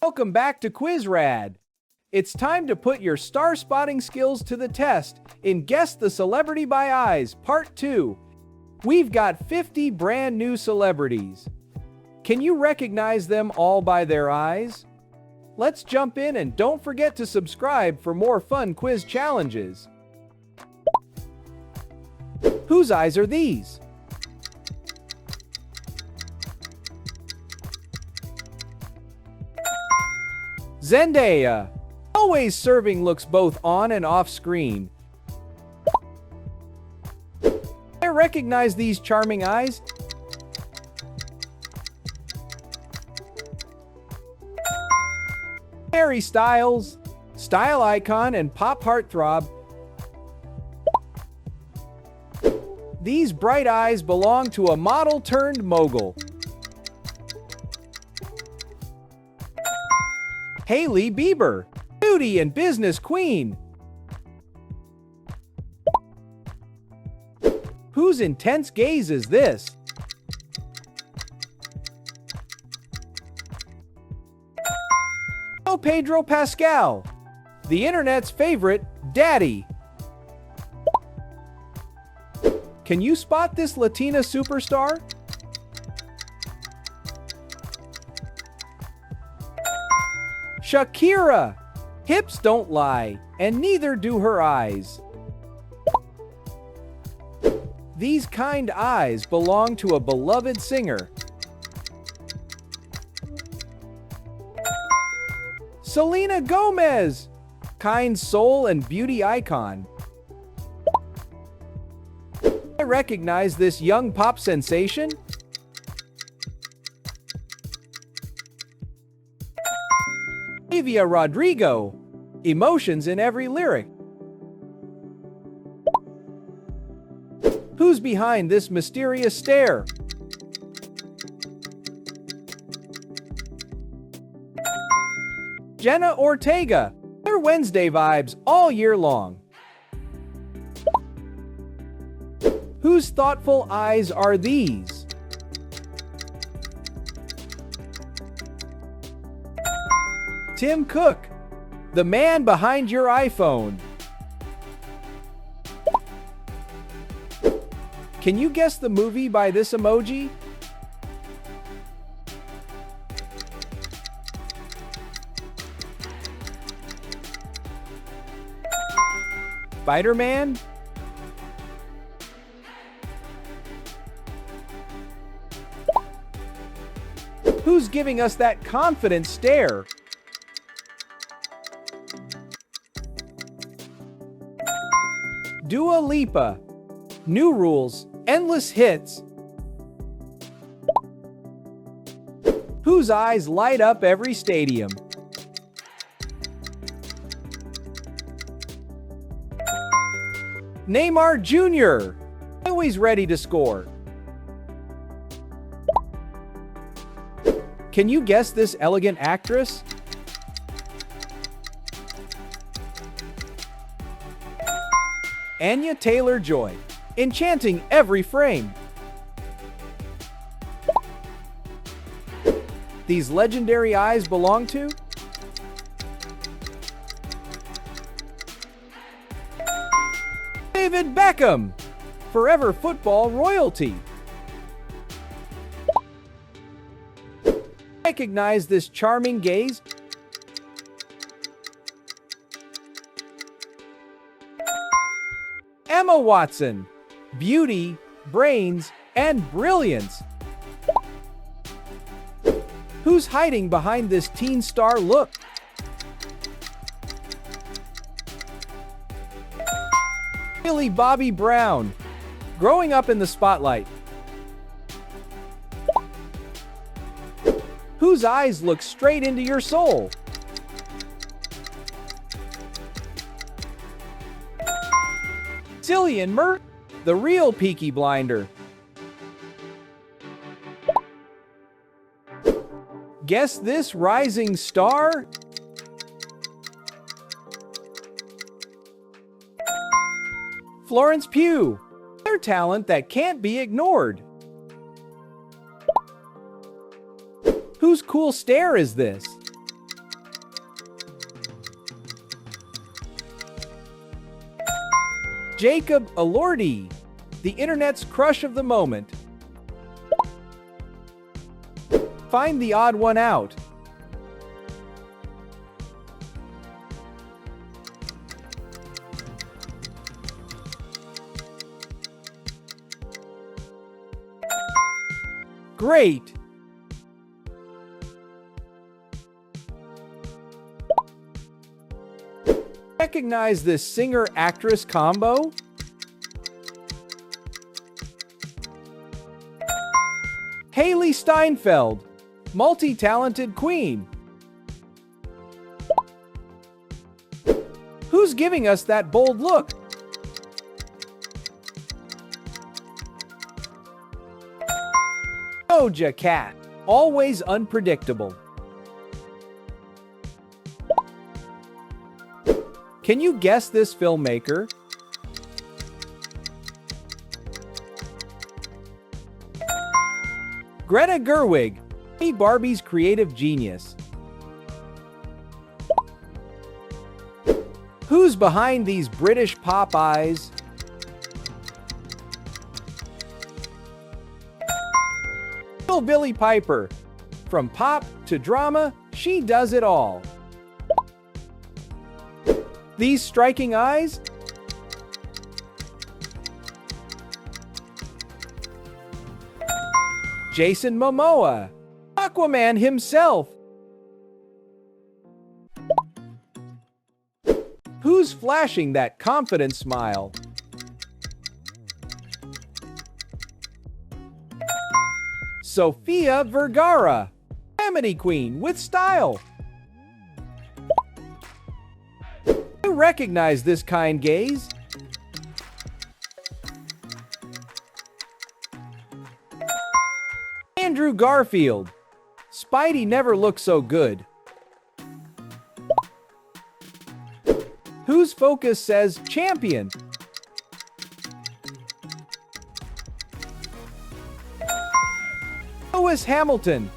Welcome back to Quiz RAD. It's time to put your star spotting skills to the test in Guess the Celebrity by Eyes Part 2. We've got 50 brand new celebrities. Can you recognize them all by their eyes? Let's jump in and don't forget to subscribe for more fun quiz challenges. Whose eyes are these? Zendaya. Always serving looks both on and off screen. I recognize these charming eyes. Harry Styles, style icon and pop heartthrob. These bright eyes belong to a model turned mogul. Hailey Bieber, beauty and business queen. Whose intense gaze is this? Pedro Pascal, the internet's favorite daddy. Can you spot this Latina superstar? Shakira. Hips don't lie, and neither do her eyes. These kind eyes belong to a beloved singer. Selena Gomez, kind soul and beauty icon. I recognize this young pop sensation. Olivia Rodrigo, emotions in every lyric. Who's behind this mysterious stare? Jenna Ortega, they're Wednesday vibes all year long. Whose thoughtful eyes are these? Tim Cook, the man behind your iPhone. Can you guess the movie by this emoji? Spider-Man? Who's giving us that confident stare? Dua Lipa. New rules, endless hits. Whose eyes light up every stadium? Neymar Jr., always ready to score. Can you guess this elegant actress? Anya Taylor-Joy, enchanting every frame. These legendary eyes belong to? David Beckham, forever football royalty. Recognize this charming gaze? Emma Watson, beauty, brains, and brilliance. Who's hiding behind this teen star look? Millie Bobby Brown, growing up in the spotlight. Whose eyes look straight into your soul? Cillian Murphy, the real Peaky Blinder. Guess this rising star? Florence Pugh, their talent that can't be ignored. Whose cool stare is this? Jacob Elordi, the internet's crush of the moment. Find the odd one out. Great! Recognize this singer-actress combo? Haley Steinfeld, multi-talented queen. Who's giving us that bold look? Doja Cat, always unpredictable. Can you guess this filmmaker? Greta Gerwig, Barbie's creative genius. Who's behind these British pop eyes? Billie Piper. From pop to drama, she does it all. These striking eyes? Jason Momoa, Aquaman himself. Who's flashing that confident smile? Sofia Vergara, comedy queen with style. You recognize this kind gaze? Andrew Garfield, Spidey never looked so good. Whose focus says champion? Lewis Hamilton,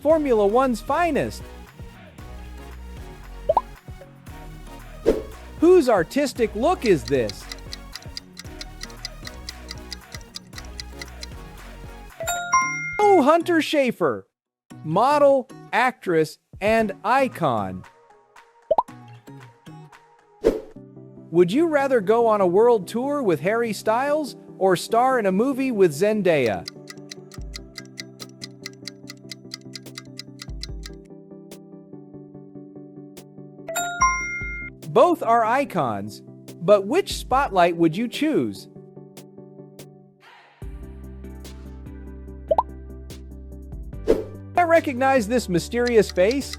Formula One's finest. Whose artistic look is this? Oh, Hunter Schafer, model, actress, and icon. Would you rather go on a world tour with Harry Styles or star in a movie with Zendaya? Both are icons, but which spotlight would you choose? I recognize this mysterious face?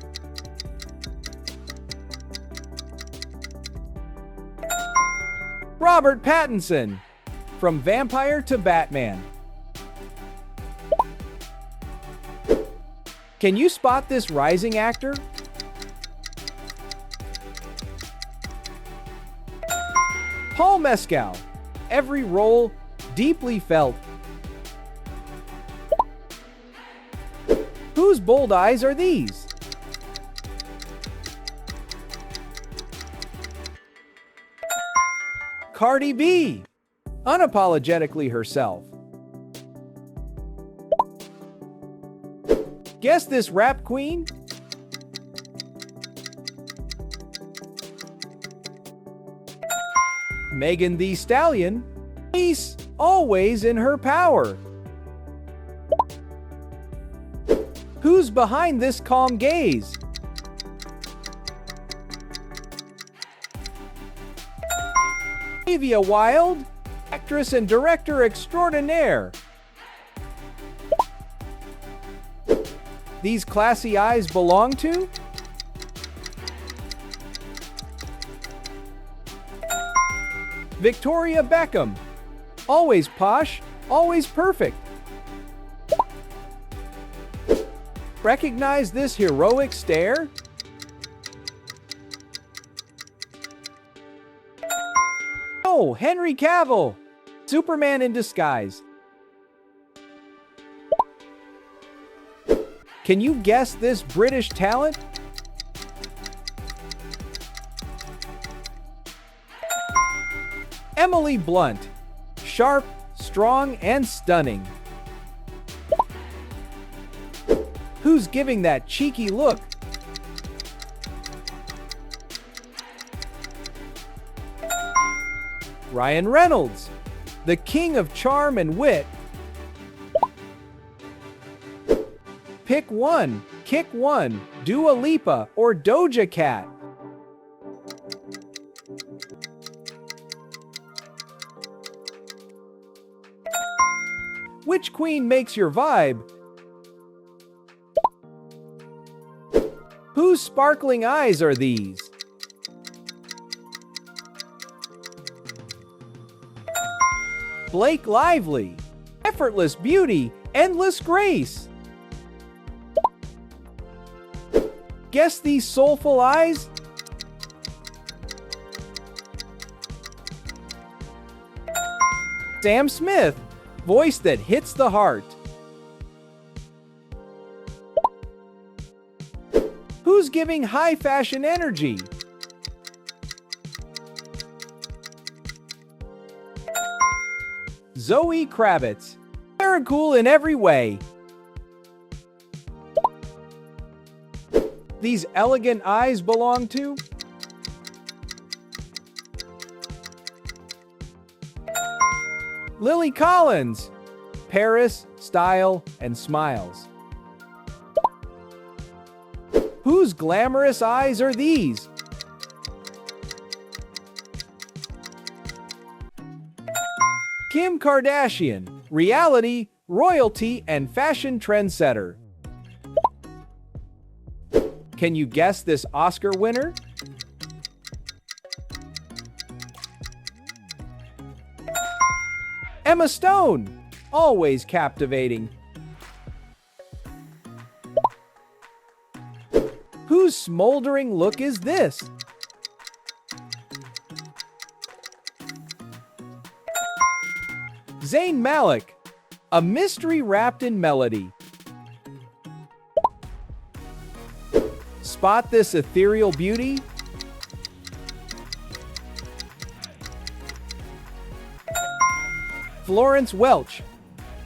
Robert Pattinson, from Vampire to Batman. Can you spot this rising actor? Paul Mescal, every role deeply felt. Whose bold eyes are these? Cardi B, unapologetically herself. Guess this rap queen? Megan Thee Stallion, peace always in her power. Who's behind this calm gaze? Olivia Wilde, actress and director extraordinaire. These classy eyes belong to? Victoria Beckham, always posh, always perfect. Recognize this heroic stare? Oh, Henry Cavill, Superman in disguise. Can you guess this British talent? Emily Blunt. Sharp, strong, and stunning. Who's giving that cheeky look? Ryan Reynolds. The king of charm and wit. Pick one, kick one, Dua Lipa or Doja Cat. Which queen makes your vibe? Whose sparkling eyes are these? Blake Lively. Effortless beauty, endless grace. Guess these soulful eyes? Sam Smith. Voice that hits the heart. Who's giving high fashion energy? Zoe Kravitz. Very cool in every way. These elegant eyes belong to? Lily Collins. Paris, style, and smiles. Whose glamorous eyes are these? Kim Kardashian. Reality, royalty, and fashion trendsetter. Can you guess this Oscar winner? Emma Stone. Always captivating. Whose smoldering look is this? Zayn Malik. A mystery wrapped in melody. Spot this ethereal beauty? Florence Welch.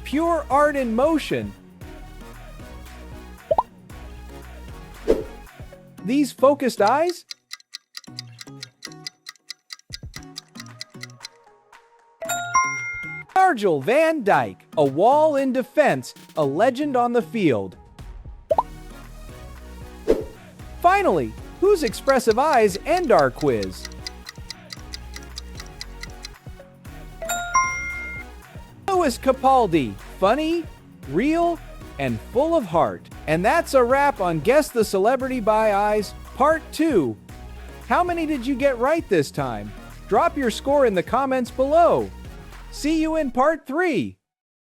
Pure art in motion. These focused eyes? Virgil van Dijk. A wall in defense, a legend on the field. Finally, whose expressive eyes end our quiz? Louis Capaldi. Funny, real, and full of heart. And that's a wrap on Guess the Celebrity by Eyes Part 2. How many did you get right this time? Drop your score in the comments below. See you in Part 3.